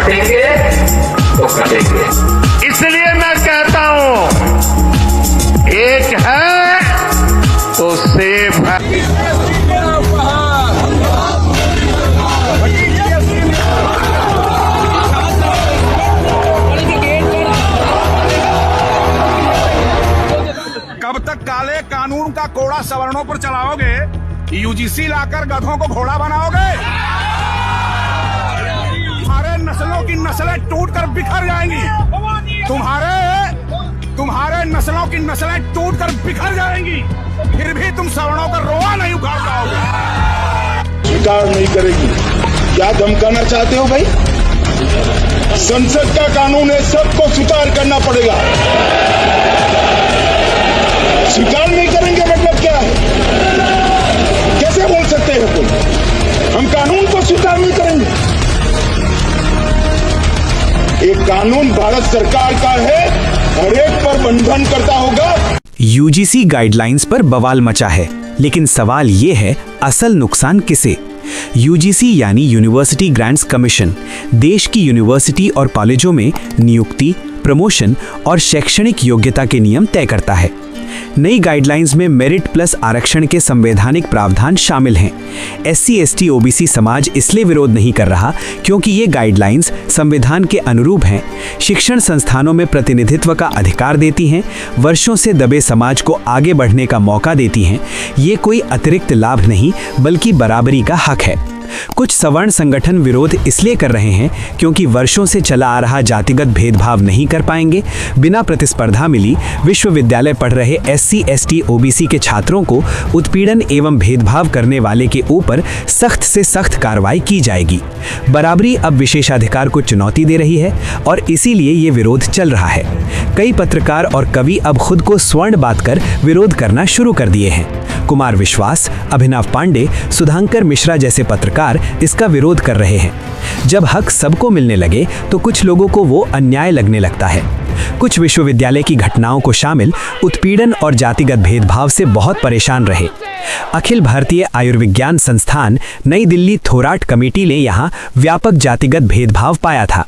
बटेंगे तो कटेंगे। इसलिए मैं कहता हूं, एक है तो सेफ है। कब तक काले कानून का कोड़ा सवर्णों पर चलाओगे? यूजीसी लाकर गधों को घोड़ा बनाओगे? तुम्हारे नस्लों की नस्लें टूटकर बिखर जाएंगी। तुम्हारे नस्लों की नस्लें टूटकर बिखर जाएंगी, फिर भी तुम सवर्णों का रोआ नहीं उखाड़ पाओगे। स्वीकार नहीं करेगी। क्या धमकाना चाहते हो भाई? संसद का कानून है, सबको स्वीकार करना पड़ेगा। स्वीकार नहीं करेंगे मतलब क्या है? कैसे बोल सकते हैं कोई? हम कानून को स्वीकार नहीं करेंगे। एक कानून भारत सरकार का है, हर एक पर बंधन करता होगा। यूजीसी गाइडलाइंस पर बवाल मचा है, लेकिन सवाल ये है, असल नुकसान किसे? यूजीसी यानी यूनिवर्सिटी ग्रांट्स कमीशन देश की यूनिवर्सिटी और कॉलेजों में नियुक्ति, प्रमोशन और शैक्षणिक योग्यता के नियम तय करता है। नई गाइडलाइंस में मेरिट प्लस आरक्षण के संवैधानिक प्रावधान शामिल हैं। एससी, एसटी, ओबीसी समाज इसलिए विरोध नहीं कर रहा क्योंकि ये गाइडलाइंस संविधान के अनुरूप हैं, शिक्षण संस्थानों में प्रतिनिधित्व का अधिकार देती हैं, वर्षों से दबे समाज को आगे बढ़ने का मौका देती हैं। ये कोई अतिरिक्त लाभ नहीं बल्कि बराबरी का हक है। कुछ सवर्ण संगठन विरोध इसलिए कर रहे हैं क्योंकि वर्षों से चला आ रहा जातिगत भेदभाव नहीं कर पाएंगे। बिना प्रतिस्पर्धा मिली विश्वविद्यालय पढ़ रहे एससी, एसटी, ओबीसी के छात्रों को उत्पीड़न एवं भेदभाव करने वाले के ऊपर सख्त से सख्त कार्रवाई की जाएगी। बराबरी अब विशेषाधिकार को चुनौती दे रही है और इसीलिए ये विरोध चल रहा है। कई पत्रकार और कवि अब खुद को स्वर्ण बांधकर विरोध करना शुरू कर दिए हैं। कुमार विश्वास, अभिनव पांडे, सुधांकर मिश्रा जैसे पत्रकार इसका विरोध कर रहे हैं। जब हक सबको मिलने लगे तो कुछ लोगों को वो अन्याय लगने लगता है। कुछ विश्वविद्यालय की घटनाओं को शामिल उत्पीड़न और जातिगत भेदभाव से बहुत परेशान रहे। अखिल भारतीय आयुर्विज्ञान संस्थान नई दिल्ली थोराट कमेटी ने यहाँ व्यापक जातिगत भेदभाव पाया था।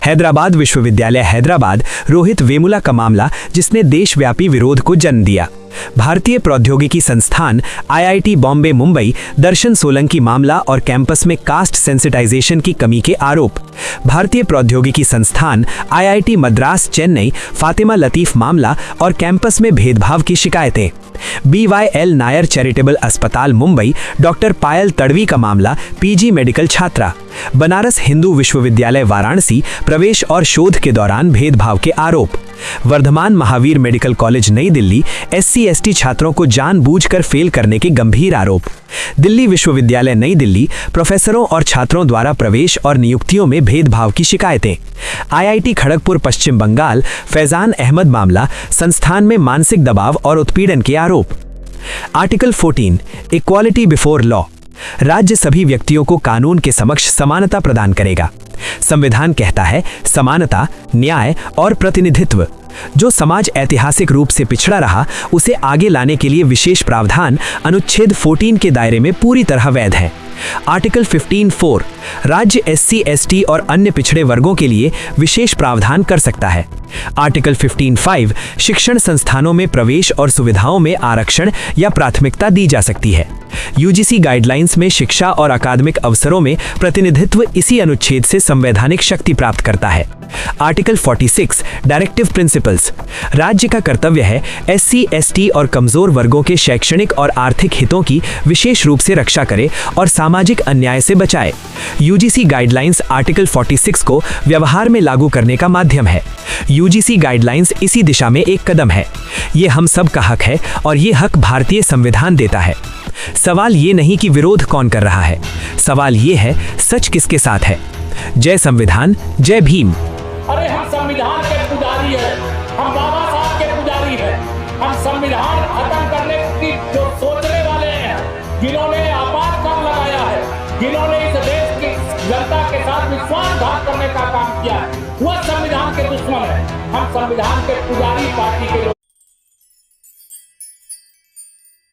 हैदराबाद विश्वविद्यालय हैदराबाद रोहित वेमुला का मामला, जिसने देशव्यापी विरोध को जन्म दिया। भारतीय प्रौद्योगिकी संस्थान आईआईटी बॉम्बे मुंबई दर्शन सोलंकी मामला और कैंपस में कास्ट सेंसिटाइजेशन की कमी के आरोप। भारतीय प्रौद्योगिकी संस्थान आईआईटी मद्रास चेन्नई फातिमा लतीफ मामला और कैंपस में भेदभाव की शिकायतें। BYL नायर चैरिटेबल अस्पताल मुंबई डॉक्टर पायल तड़वी का मामला, पीजी मेडिकल छात्रा। बनारस हिंदू विश्वविद्यालय वाराणसी प्रवेश और शोध के दौरान भेदभाव के आरोप। वर्धमान महावीर मेडिकल कॉलेज नई दिल्ली एससी, एसटी छात्रों को जानबूझकर फेल करने के गंभीर आरोप। दिल्ली विश्वविद्यालय नई दिल्ली प्रोफेसरों और छात्रों द्वारा प्रवेश और नियुक्तियों में भेदभाव की शिकायतें। आईआईटी खड़गपुर पश्चिम बंगाल फैजान अहमद मामला, संस्थान में मानसिक दबाव और उत्पीड़न के आरोप। आर्टिकल 14 इक्वालिटी बिफोर लॉ, राज्य सभी व्यक्तियों को कानून के समक्ष समानता प्रदान करेगा। संविधान कहता है समानता, न्याय और प्रतिनिधित्व। जो समाज ऐतिहासिक रूप से पिछड़ा रहा उसे आगे लाने के लिए विशेष प्रावधान अनुच्छेद 14 के दायरे में पूरी तरह वैध है। आर्टिकल 15(4) राज्य एससी, एसटी और अन्य पिछड़े वर्गों के लिए विशेष प्रावधान कर सकता है। आर्टिकल 15(5) शिक्षण संस्थानों में प्रवेश और सुविधाओं में आरक्षण या प्राथमिकता दी जा सकती है। यूजीसी गाइडलाइंस में शिक्षा और अकादमिक अवसरों में प्रतिनिधित्व इसी अनुच्छेद से संवैधानिक शक्ति प्राप्त करता है। आर्टिकल 46 डायरेक्टिव प्रिंसिपल्स, राज्य का कर्तव्य है एससी, एसटी और कमजोर वर्गों के शैक्षणिक और आर्थिक हितों की विशेष रूप से रक्षा करे और सामाजिक अन्याय से बचाए। यूजीसी गाइडलाइंस आर्टिकल 46 को व्यवहार में लागू करने का माध्यम है। यूजीसी गाइडलाइंस इसी दिशा में एक कदम है। ये हम सब का हक है और ये हक भारतीय संविधान देता है। सवाल ये नहीं कि विरोध कौन कर रहा है, सवाल ये है सच किसके साथ है। जय संविधान, जय भीम। अरे हम संविधान के पुजारी हैं, हम बाबा साहब के पुजारी हैं, हम संविधान खत्म करने की जो सोचने वाले हैं, जिन्होंने आपातकाल लगाया है, जिन्होंने इस देश की जनता के साथ विश्वासघात करने का काम किया है, वह संविधान के दुश्मन है। हम संविधान के पुजारी पार्टी के लोग